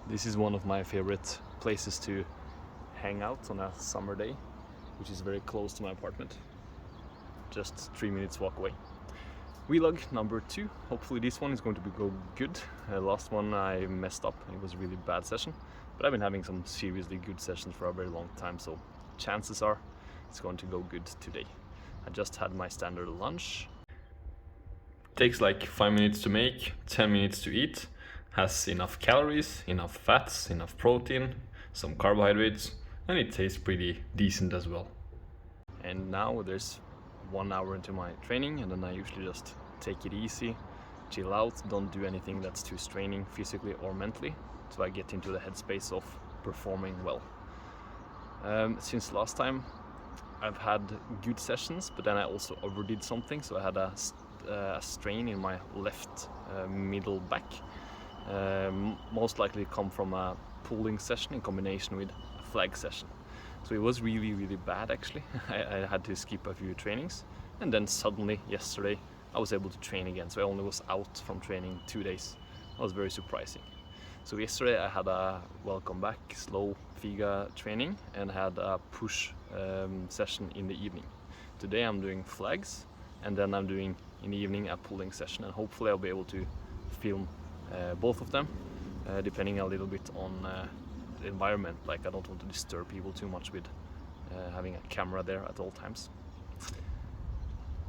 This is one of my favorite places to hang out on a summer day, which is very close to my apartment. Just 3 minutes walk away. Vlog number 2. Hopefully this one is going to go good. Last one I messed up. It was a really bad session, but I've been having some seriously good sessions for a very long time, so chances are it's going to go good today. I just had my standard lunch. Takes like 5 minutes to make, 10 minutes to eat. Has enough calories, enough fats, enough protein, some carbohydrates, and it tastes pretty decent as well. And now there's 1 hour into my training, and then I usually just take it easy, chill out, don't do anything that's too straining physically or mentally, so I get into the headspace of performing well. Since last time I've had good sessions, but then I also overdid something, so I had a strain in my left middle back. Most likely come from a pulling session in combination with a flag session. So it was really bad actually. I had to skip a few trainings, and then suddenly yesterday I was able to train again. So I only was out from training 2 days. That was very surprising. So yesterday I had a welcome back slow FIGA training and had a push session in the evening. Today I'm doing flags, and then I'm doing in the evening a pulling session, and hopefully I'll be able to film both of them, depending a little bit on the environment. Like, I don't want to disturb people too much with having a camera there at all times.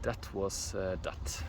That was that.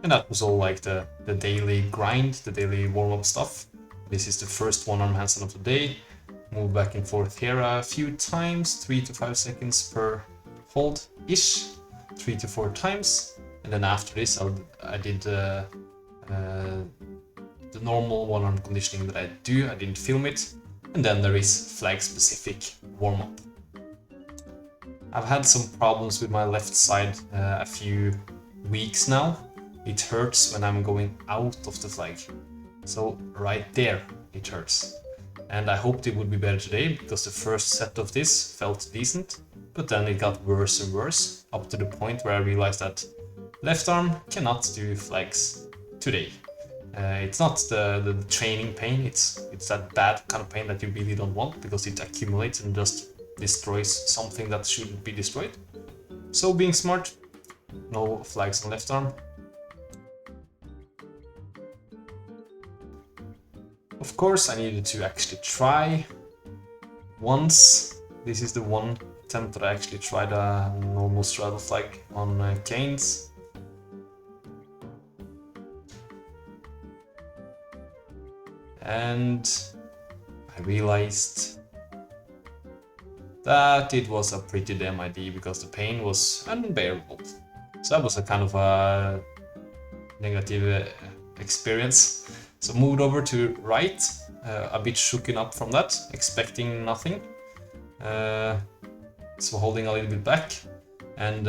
And that was all like the daily grind, the daily warm-up stuff. This is the first one-arm handstand of the day. Move back and forth here a few times, 3 to 5 seconds per hold-ish, 3 to 4 times. And then after this I did the normal one-arm conditioning that I do. I didn't film it. And then there is flag-specific warm-up. I've had some problems with my left side a few weeks now. It hurts when I'm going out of the flag. So right there it hurts. And I hoped it would be better today, because the first set of this felt decent, but then it got worse and worse, up to the point where I realized that left arm cannot do flags today. It's not the training pain, it's that bad kind of pain that you really don't want, because it accumulates and just destroys something that shouldn't be destroyed. So being smart, no flags on left arm. Of course, I needed to actually try once. This is the one attempt that I actually tried a normal straddle flag on canes. And I realized that it was a pretty damn idea, because the pain was unbearable. So that was a kind of a negative experience. So moved over to right, a bit shooken up from that, expecting nothing. So holding a little bit back, and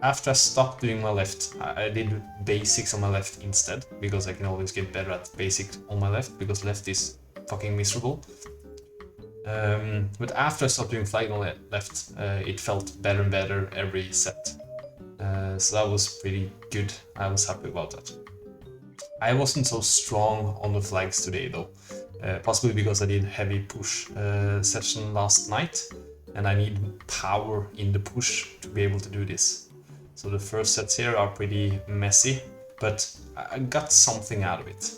after I stopped doing my left, I did basics on my left instead, because I can always get better at basics on my left, because left is fucking miserable. But after I stopped doing flag on left, it felt better and better every set. So that was pretty good. I was happy about that. I wasn't so strong on the flags today though, possibly because I did heavy push session last night, and I need power in the push to be able to do this. So the first sets here are pretty messy, but I got something out of it.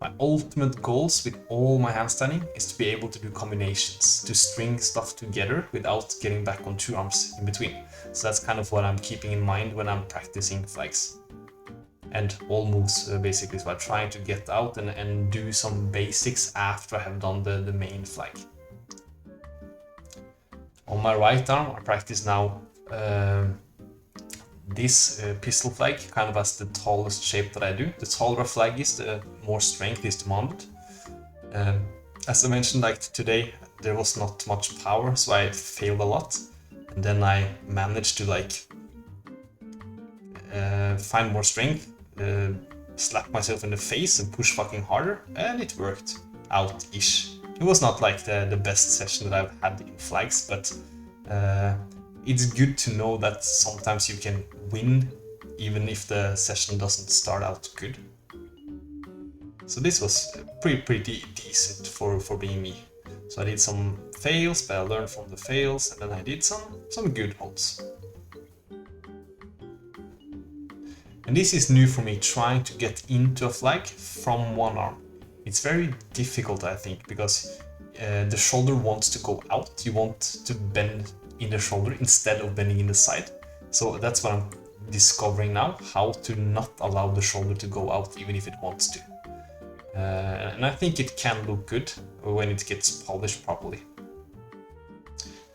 My ultimate goals with all my handstanding is to be able to do combinations, to string stuff together without getting back on two arms in between. So that's kind of what I'm keeping in mind when I'm practicing flags. And all moves basically, so I'm trying to get out and do some basics after I have done the main flag. On my right arm, I practice now this pistol flag, kind of as the tallest shape that I do. The taller a flag is, the more strength is demanded. As I mentioned, like today, there was not much power, so I failed a lot. And then I managed to like find more strength, slap myself in the face and push fucking harder, and it worked out-ish. It was not like the best session that I've had in flags, but it's good to know that sometimes you can win even if the session doesn't start out good. So this was pretty decent for being me. So I did some fails, but I learned from the fails, and then I did some good holds. And this is new for me, trying to get into a flag from one arm. It's very difficult, I think, because the shoulder wants to go out. You want to bend in the shoulder instead of bending in the side. So that's what I'm discovering now, how to not allow the shoulder to go out even if it wants to. And I think it can look good when it gets polished properly.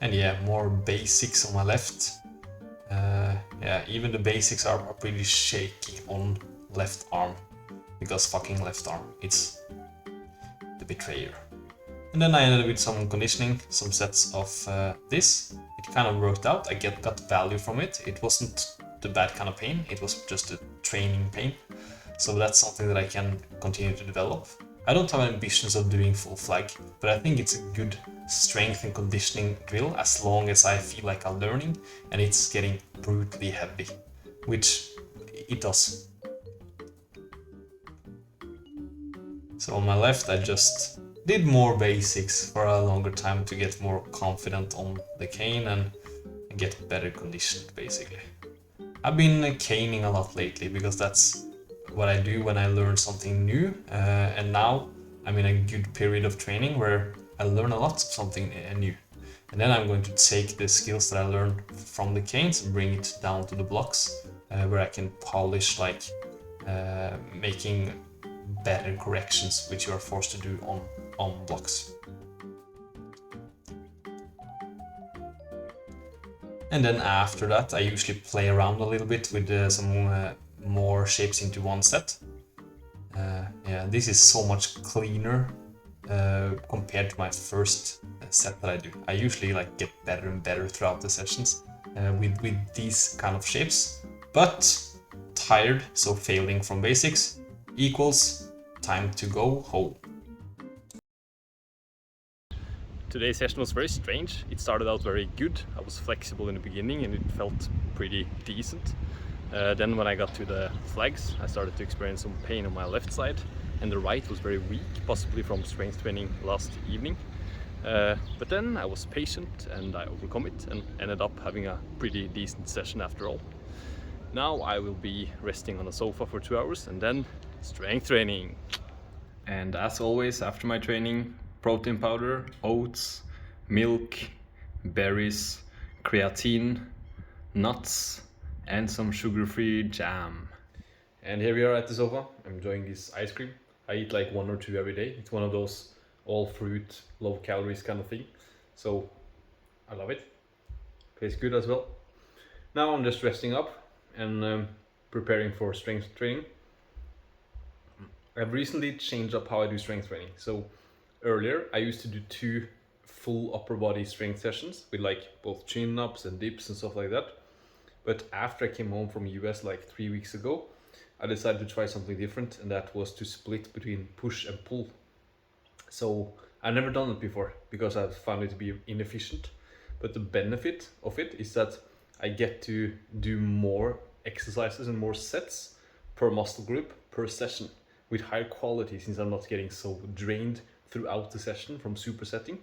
And yeah, more basics on my left. Yeah, even the basics are pretty shaky on left arm, because fucking left arm, it's the betrayer. And then I ended with some conditioning, some sets of this. It kind of worked out, I got value from it. It wasn't the bad kind of pain, it was just a training pain. So that's something that I can continue to develop. I don't have ambitions of doing full flag, but I think it's a good strength and conditioning drill as long as I feel like I'm learning and it's getting brutally heavy, which it does. So on my left, I just did more basics for a longer time to get more confident on the cane and get better conditioned, basically. I've been caning a lot lately because that's what I do when I learn something new, and now I'm in a good period of training where I learn a lot of something new. And then I'm going to take the skills that I learned from the canes and bring it down to the blocks, where I can polish, like making better corrections which you are forced to do on blocks. And then after that I usually play around a little bit with some more shapes into one set. Yeah, this is so much cleaner compared to my first set that I do. I usually like get better and better throughout the sessions with these kind of shapes, but tired, so failing from basics equals time to go home. Today's session was very strange. It started out very good. I was flexible in the beginning and it felt pretty decent. Then when I got to the flags, I started to experience some pain on my left side, and the right was very weak, possibly from strength training last evening. But then I was patient and I overcome it and ended up having a pretty decent session after all. Now I will be resting on the sofa for 2 hours and then strength training. And as always, after my training, protein powder, oats, milk, berries, creatine, nuts, and some sugar-free jam. And here we are at the sofa. I'm enjoying this ice cream. I eat like 1 or 2 every day. It's one of those all fruit, low calories kind of thing. So I love it. Tastes good as well. Now I'm just resting up and preparing for strength training. I've recently changed up how I do strength training. So earlier I used to do 2 full upper body strength sessions with like both chin ups and dips and stuff like that. But after I came home from US like 3 weeks ago, I decided to try something different, and that was to split between push and pull. So I've never done it before because I found it to be inefficient. But the benefit of it is that I get to do more exercises and more sets per muscle group per session with higher quality, since I'm not getting so drained throughout the session from supersetting.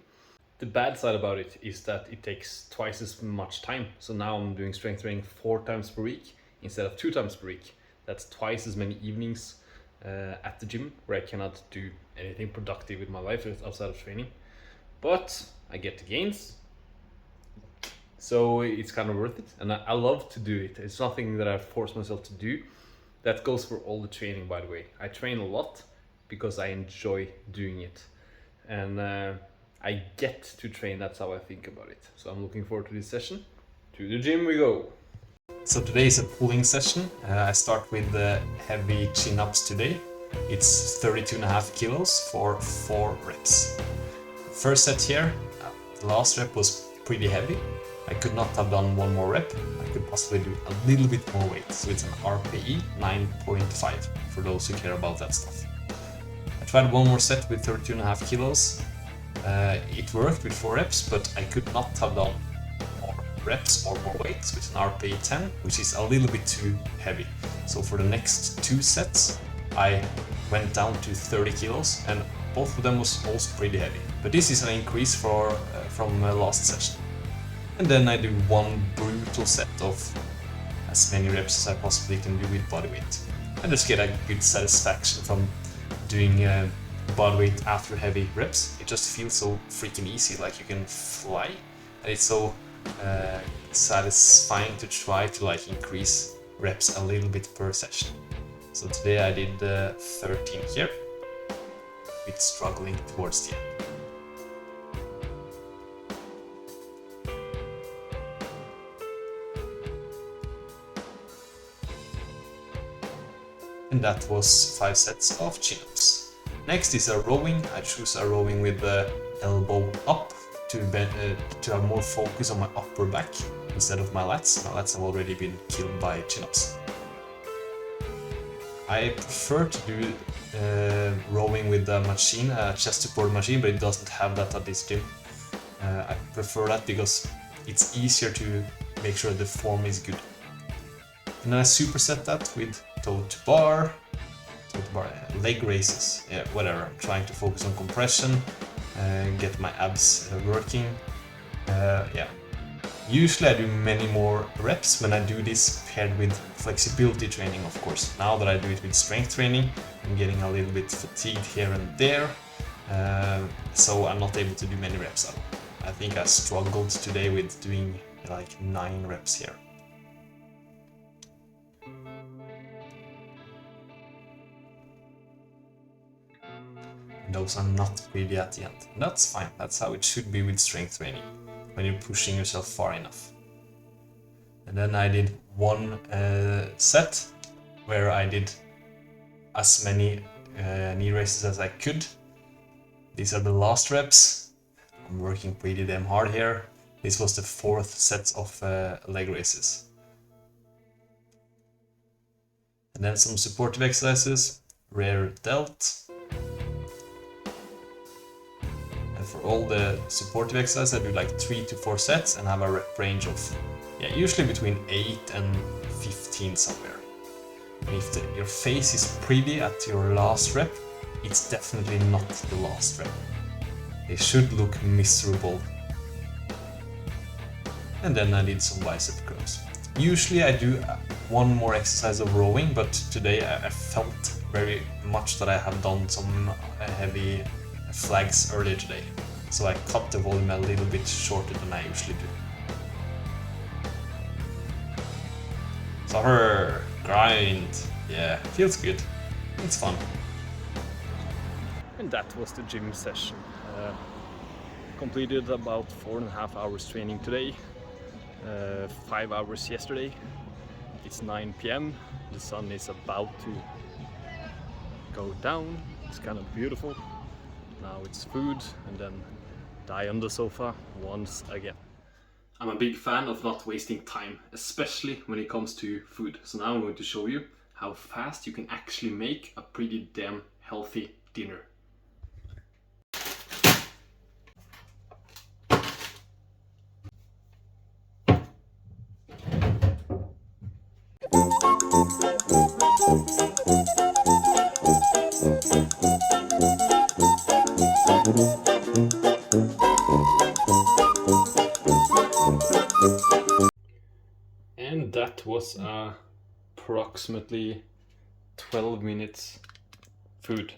The bad side about it is that it takes twice as much time. So now I'm doing strength training 4 times per week instead of 2 times per week. That's twice as many evenings at the gym where I cannot do anything productive with my life outside of training, but I get the gains, so it's kind of worth it, and I love to do it. It's nothing that I force myself to do. That goes for all the training, by the way. I train a lot because I enjoy doing it, and I get to train. That's how I think about it. So I'm looking forward to this session. To the gym we go. So today is a pulling session. I start with the heavy chin-ups today. It's 32.5 kilos for 4 reps. First set here, the last rep was pretty heavy. I could not have done one more rep. I could possibly do a little bit more weight. So it's an RPE 9.5 for those who care about that stuff. I tried one more set with 32.5 kilos. It worked with 4 reps, but I could not have done more reps or more weight with an RPE 10, which is a little bit too heavy. So for the next 2 sets, I went down to 30 kilos, and both of them was also pretty heavy. But this is an increase from last session. And then I do one brutal set of as many reps as I possibly can do with body weight. I just get a good satisfaction from doing body weight after heavy reps. It just feels so freaking easy, like you can fly. And it's so satisfying to try to like increase reps a little bit per session. So today I did 13 here, with struggling towards the end. And that was 5 sets of chin-ups. Next is a rowing. I choose a rowing with the elbow up to have more focus on my upper back instead of my lats. My lats have already been killed by chin-ups. I prefer to do rowing with a machine, a chest support machine, but it doesn't have that at this gym. I prefer that because it's easier to make sure the form is good. And then I superset that with toe to bar, leg raises, yeah, whatever. I'm trying to focus on compression, get my abs working. Yeah. Usually I do many more reps when I do this paired with flexibility training, of course. Now that I do it with strength training, I'm getting a little bit fatigued here and there, so I'm not able to do many reps at all. I think I struggled today with doing like 9 reps here. Those are not pretty at the end. And that's fine, that's how it should be with strength training, when you're pushing yourself far enough. And then I did one set where I did as many knee raises as I could. These are the last reps. I'm working pretty damn hard here. This was the 4th set of leg raises. And then some supportive exercises, rear delt. For all the supportive exercises, I do like 3 to 4 sets and have a rep range of, yeah, usually between 8 and 15 somewhere. And if your face is pretty at your last rep, it's definitely not the last rep. They should look miserable. And then I did some bicep curls. Usually I do one more exercise of rowing, but today I felt very much that I have done some heavy flags earlier today, so I cut the volume a little bit shorter than I usually do. Suffer, grind, yeah, feels good, it's fun. And that was the gym session. Completed about 4.5 hours training today, 5 hours yesterday. It's 9 p.m. The sun is about to go down. It's kind of beautiful. Now it's food and then die on the sofa once again. I'm a big fan of not wasting time, especially when it comes to food. So now I'm going to show you how fast you can actually make a pretty damn healthy dinner. And that was approximately 12 minutes food.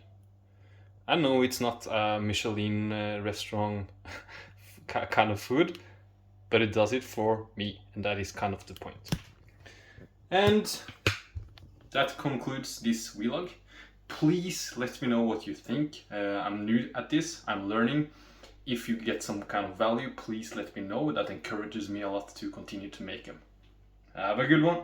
I know it's not a Michelin restaurant kind of food, but it does it for me, and that is kind of the point. And that concludes this vlog. Please let me know what you think. I'm new at this, I'm learning. If you get some kind of value, please let me know. That encourages me a lot to continue to make them. Have a good one.